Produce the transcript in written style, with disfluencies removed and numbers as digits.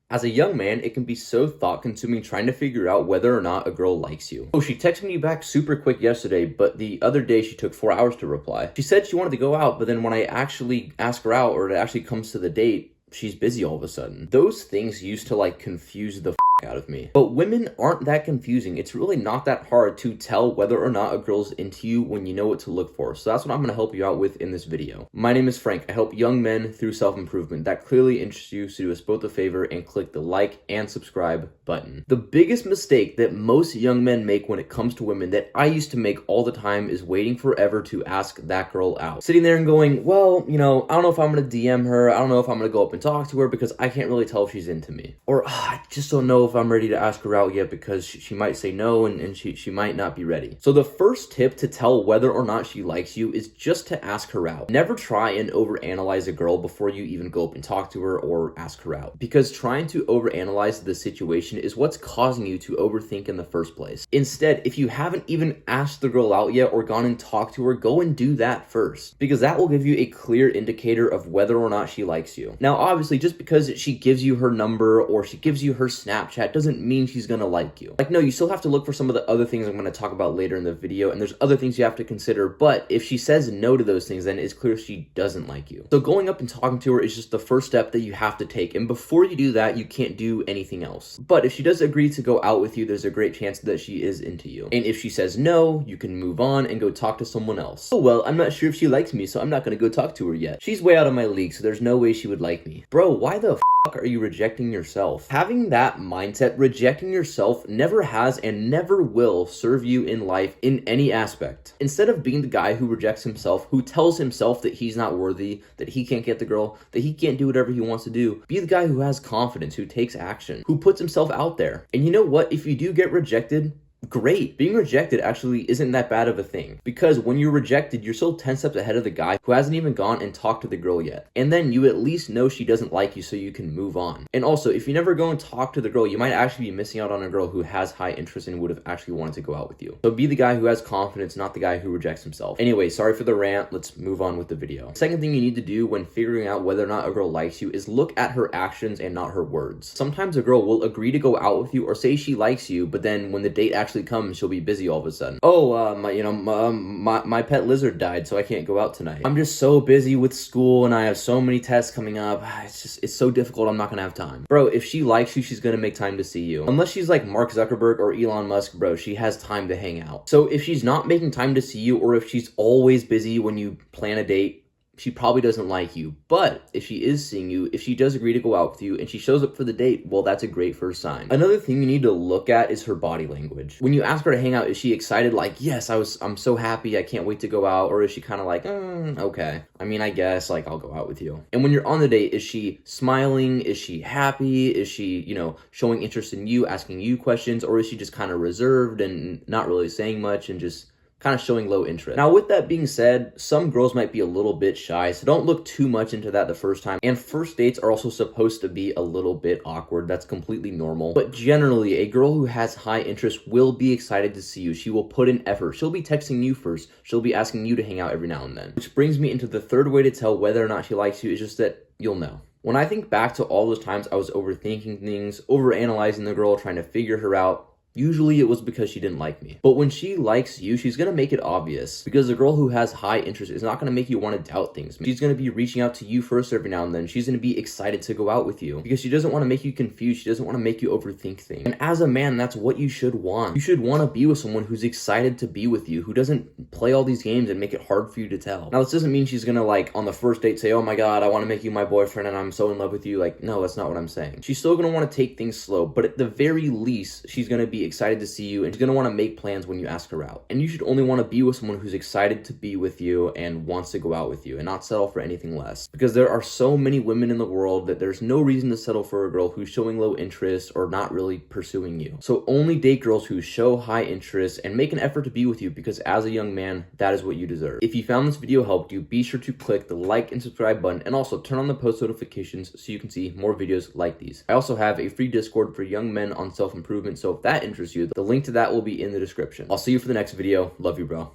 As a young man, it can be so thought-consuming trying to figure out whether or not a girl likes you. Oh, she texted me back super quick yesterday, but the other day she took 4 hours to reply. She said she wanted to go out, but then when I actually ask her out or it actually comes to the date, she's busy all of a sudden. Those things used to like confuse the out of me. But women aren't that confusing. It's really not that hard to tell whether or not a girl's into you when you know what to look for. So that's what I'm going to help you out with in this video. My name is Frank. I help young men through self-improvement. That clearly interests you, so do us both a favor and click the like and subscribe button. The biggest mistake that most young men make when it comes to women that I used to make all the time is waiting forever to ask that girl out. Sitting there and going, well, I don't know if I'm going to DM her. I don't know if I'm going to go up and talk to her because I can't really tell if she's into me. Or I just don't know if I'm ready to ask her out yet because she might say no and she might not be ready. So the first tip to tell whether or not she likes you is just to ask her out. Never try and overanalyze a girl before you even go up and talk to her or ask her out, because trying to overanalyze the situation is what's causing you to overthink in the first place. Instead, if you haven't even asked the girl out yet or gone and talked to her, go and do that first, because that will give you a clear indicator of whether or not she likes you. Now, obviously, just because she gives you her number or she gives you her Snapchat doesn't mean she's gonna like you. No, you still have to look for some of the other things I'm gonna talk about later in the video, and there's other things you have to consider, but if she says no to those things, then it's clear she doesn't like you. So going up and talking to her is just the first step that you have to take, and before you do that, you can't do anything else. But if she does agree to go out with you, there's a great chance that she is into you. And if she says no, you can move on and go talk to someone else. Oh well, I'm not sure if she likes me, so I'm not gonna go talk to her yet. She's way out of my league, so there's no way she would like me. Bro, why the are you rejecting yourself? Having that mindset, rejecting yourself never has and never will serve you in life in any aspect. Instead of being the guy who rejects himself, who tells himself that he's not worthy, that he can't get the girl, that he can't do whatever he wants to do, be the guy who has confidence, who takes action, who puts himself out there. And you know what? If you do get rejected, great. Being rejected actually isn't that bad of a thing, because when you're rejected, you're still 10 steps ahead of the guy who hasn't even gone and talked to the girl yet. And then you at least know she doesn't like you, so you can move on. And also, if you never go and talk to the girl, you might actually be missing out on a girl who has high interest and would have actually wanted to go out with you. So be the guy who has confidence, not the guy who rejects himself. Anyway, sorry for the rant. Let's move on with the video. Second thing you need to do when figuring out whether or not a girl likes you is look at her actions and not her words. Sometimes a girl will agree to go out with you or say she likes you, but then when the date actually comes, she'll be busy all of a sudden. Oh, my pet lizard died, so I can't go out tonight. I'm just so busy with school and I have so many tests coming up. It's so difficult. I'm not gonna have time. Bro, if she likes you, she's gonna make time to see you. Unless she's like Mark Zuckerberg or Elon Musk, bro, she has time to hang out. So if she's not making time to see you, or if she's always busy when you plan a date, she probably doesn't like you. But if she is seeing you, if she does agree to go out with you and she shows up for the date, well, that's a great first sign. Another thing you need to look at is her body language. When you ask her to hang out, is she excited like, yes, I'm so happy, I can't wait to go out? Or is she kind of like, okay, I mean, I guess like I'll go out with you. And when you're on the date, is she smiling? Is she happy? Is she, showing interest in you, asking you questions? Or is she just kind of reserved and not really saying much and just kind of showing low interest? Now, with that being said, some girls might be a little bit shy, so don't look too much into that the first time. And first dates are also supposed to be a little bit awkward. That's completely normal. But generally, a girl who has high interest will be excited to see you. She will put in effort. She'll be texting you first. She'll be asking you to hang out every now and then. Which brings me into the third way to tell whether or not she likes you, is just that you'll know. When I think back to all those times I was overthinking things, overanalyzing the girl, trying to figure her out, usually it was because she didn't like me. But when she likes you, she's gonna make it obvious, because the girl who has high interest is not gonna make you want to doubt things. She's gonna be reaching out to you first every now and then. She's gonna be excited to go out with you because she doesn't want to make you confused. She doesn't want to make you overthink things. And as a man, that's what you should want. You should want to be with someone who's excited to be with you, who doesn't play all these games and make it hard for you to tell. Now, this doesn't mean she's gonna like on the first date say, oh my god, I want to make you my boyfriend and I'm so in love with you. Like, no, that's not what I'm saying. She's still gonna want to take things slow, but at the very least, she's gonna be excited to see you and she's gonna want to make plans when you ask her out. And you should only want to be with someone who's excited to be with you and wants to go out with you, and not settle for anything less. Because there are so many women in the world that there's no reason to settle for a girl who's showing low interest or not really pursuing you. So only date girls who show high interest and make an effort to be with you, because as a young man, that is what you deserve. If you found this video helped you, be sure to click the like and subscribe button, and also turn on the post notifications so you can see more videos like these. I also have a free Discord for young men on self-improvement, so if that interests you, the link to that will be in the description. I'll see you for the next video. Love you, bro.